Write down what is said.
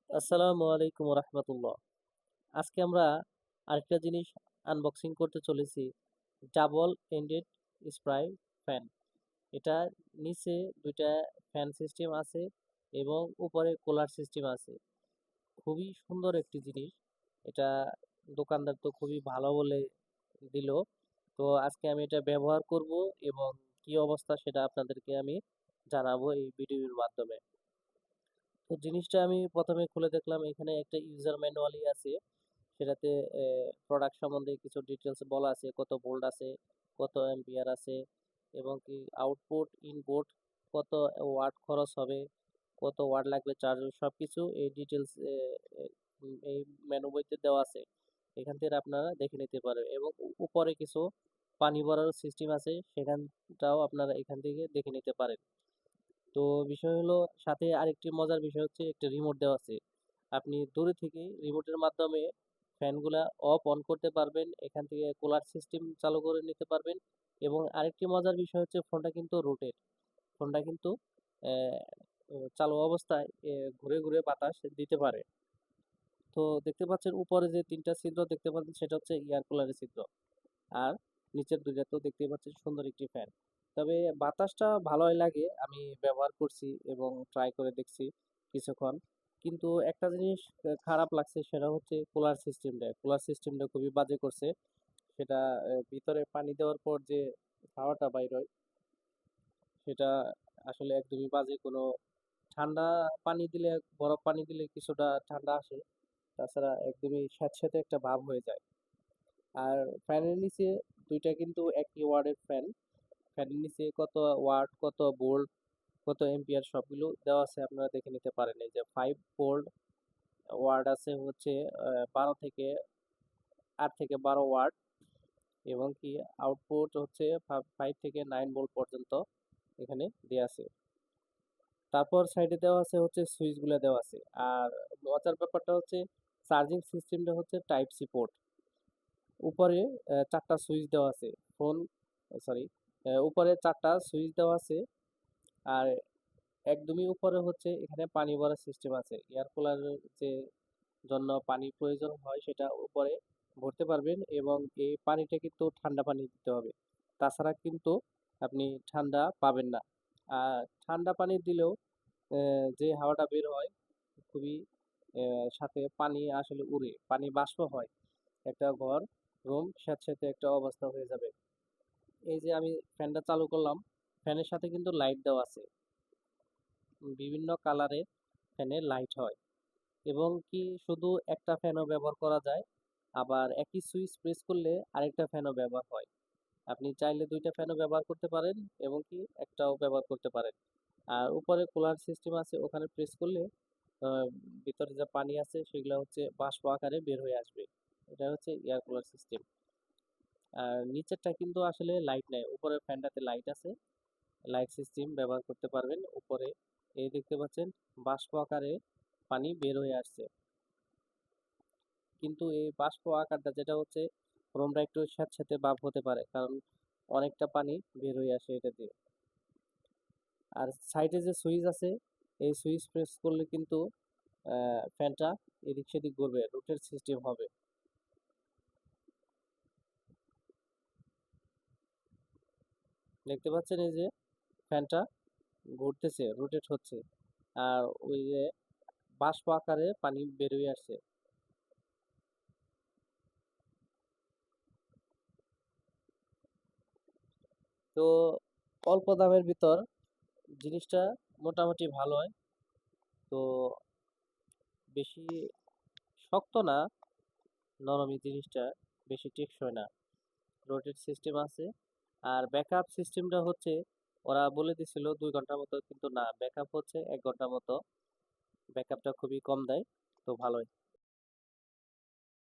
আসসালামু আলাইকুম রহমতুল্লাহ। আজকে আমরা আরেকটা জিনিস আনবক্সিং করতে চলেছি। Double ended spry fan. এটা নিচে দুইটা ফ্যান সিস্টেম আছে এবং উপরে কুলার সিস্টেম আছে। খুবই সুন্দর একটি জিনিস। এটা দোকানদার তো খুবই ভালো বলে দিল। তো আজকে আমি এটা ব্যবহার করব এবং কি অবস্থা সেটা আপনাদেরকে আমি জানাবো এই ভিডিওর মাধ্যমে। তো জিনিসটা আমি প্রথমে খুলে দেখলাম, এখানে একটা ইউজার ম্যানুয়ালই আছে। সেটাতে প্রোডাক্ট সম্বন্ধে কিছু ডিটেলস বলা আছে, কত ভোল্ট আছে, কত অ্যাম্পিয়ার আছে, এবং কি আউটপুট ইনপুট, কত ওয়াট খরচ হবে, কত ওয়াট লাগবে চার্জ, সব কিছু এই ডিটেলস এই মেনু বইতে দেওয়া আছে। এখান থেকে আপনারা দেখে নিতে পারবেন এবং উপরে কিছু পানি ভরার সিস্টেম আছে, সেখানটাও আপনারা এখান থেকে দেখে নিতে পারেন। তো বিষয় হলো, সাথে আরেকটি মজার বিষয় হচ্ছে একটা রিমোট দেওয়া আছে। আপনি দূরে থেকে রিমোটের মাধ্যমে ফ্যানগুলা অফ অন করতে পারবেন, এখান থেকে কুলার সিস্টেম চালু করে নিতে পারবেন। এবং আরেকটি মজার বিষয় হচ্ছে ফোনটা কিন্তু রোটেট। ফোনটা কিন্তু আহ, চালু অবস্থায় ঘুরে ঘুরে বাতাস দিতে পারে। তো দেখতে পাচ্ছেন উপরে যে তিনটা ছিদ্র দেখতে পাচ্ছেন সেটা হচ্ছে এয়ার কুলারের ছিদ্র। আর নিচের দুইটা তো দেখতেই পাচ্ছেন সুন্দর একটি ফ্যান। তবে বাতাসটা ভালোই লাগে, আমি ব্যবহার করছি এবং ট্রাই করে দেখছি কিছুক্ষণ। কিন্তু একটা জিনিস খারাপ লাগছে, সেটা হচ্ছে কুলার সিস্টেমটা খুবই বাজে করছে। সেটা ভিতরে পানি দেওয়ার পর যে হাওয়াটা বাইর হয় সেটা আসলে একদমই বাজে। কোনো ঠান্ডা পানি দিলে, বরফ পানি দিলে কিছুটা ঠান্ডা আসে, তাছাড়া একদমই স্যাঁতসেঁতে একটা ভাব হয়ে যায়। আর ফ্যানের নিচে দুইটা কিন্তু একই ওয়ার্ডের ফ্যান। ফ্যানের নিচে কত ওয়াট, কত ভোল্ট, কত এম্পিয়ার সবগুলো দেওয়া আছে, আপনারা দেখে নিতে পারেন। এই যে 5 ভোল্ট ওয়াট আছে হচ্ছে 8 থেকে 12 ওয়াট, এবং কি আউটপুট হচ্ছে 5 থেকে 9 ভোল্ট পর্যন্ত এখানে দেওয়া আছে। তারপর সাইডে দেওয়া আছে হচ্ছে সুইচগুলো দেওয়া আছে। আর মজার ব্যাপারটা হচ্ছে চার্জিং সিস্টেমটা হচ্ছে টাইপ সি পোর্ট। উপরে চারটা সুইচ দেওয়া আছে। ফোন, সরি, উপরে চারটা সুইচ দেওয়া আছে। আর একদমই উপরে হচ্ছে এখানে পানি ভরার সিস্টেম আছে। এয়ার কুলারের যে জন্য পানির প্রয়োজন হয় সেটা উপরে ভরতে পারবেন, এবং এই পানিটা কিন্তু ঠান্ডা পানি দিতে হবে, তাছাড়া কিন্তু আপনি ঠান্ডা পাবেন না। আর ঠান্ডা পানি দিলেও যে হাওয়াটা বের হয় খুবই সাথে পানি আসলে উড়ে, পানি বাষ্প হয়, একটা ঘর রুম স্যাঁতসেঁতে একটা অবস্থা হয়ে যাবে। এই যে আমি ফ্যানটা চালু করলাম, ফ্যানের সাথে কিন্তু লাইট দেওয়া আছে, বিভিন্ন কালারের ফ্যানের লাইট হয়। এবং কি শুধু একটা ফ্যানও ব্যবহার করা যায়, আবার একই সুইচ প্রেস করলে আরেকটা ফ্যানও ব্যবহার হয়। আপনি চাইলে দুইটা ফ্যানও ব্যবহার করতে পারেন এবং কি একটাও ব্যবহার করতে পারেন। আর উপরে কুলার সিস্টেম আছে, ওখানে প্রেস করলে আহ, ভিতরে যে পানি আছে সেগুলো হচ্ছে বাষ্প আকারে বের হয়ে আসবে। এটা হচ্ছে এয়ার কুলার সিস্টেম। আর নিচেরটা কিন্তু আসলে লাইট নেই, উপরের ফ্যানটাতে লাইট আছে, লাইট সিস্টেম ব্যবহার করতে পারবেন। উপরে এই দেখতে পাচ্ছেন বাষ্প আকারে পানি বের হয়ে আসছে। কিন্তু এই বাষ্প আকারটা যেটা হচ্ছে রুমটা একটু স্যাঁতসেঁতে ভাব হতে পারে, কারণ অনেকটা পানি বের হয়ে আসে এটা দিয়ে। আর সাইডে যে সুইচ আছে, এই সুইচ প্রেস করলে কিন্তু ফ্যানটা এদিক সেদিক ঘুরবে, রোটেট সিস্টেম হবে। দেখতে পাচ্ছেন এই যে ফ্যানটা ঘুরতেছে, রোটেট হচ্ছে, আর ওই যে বাষ্প আকারে পানি বের হয়ে আসছে। তো অল্প দামের ভিতর জিনিসটা মোটামুটি ভালো হয়। তো বেশি শক্ত না, নরম জিনিসটা, বেশি টেকসই না, রোটেট সিস্টেম আছে। আর ব্যাকআপ সিস্টেমটা হচ্ছে ওরা বলে দিছিল 2 ঘন্টার মতো, কিন্তু না, ব্যাকআপ হচ্ছে 1 ঘন্টার মতো। ব্যাকআপটা খুবই কম দেয়, তো ভালোই।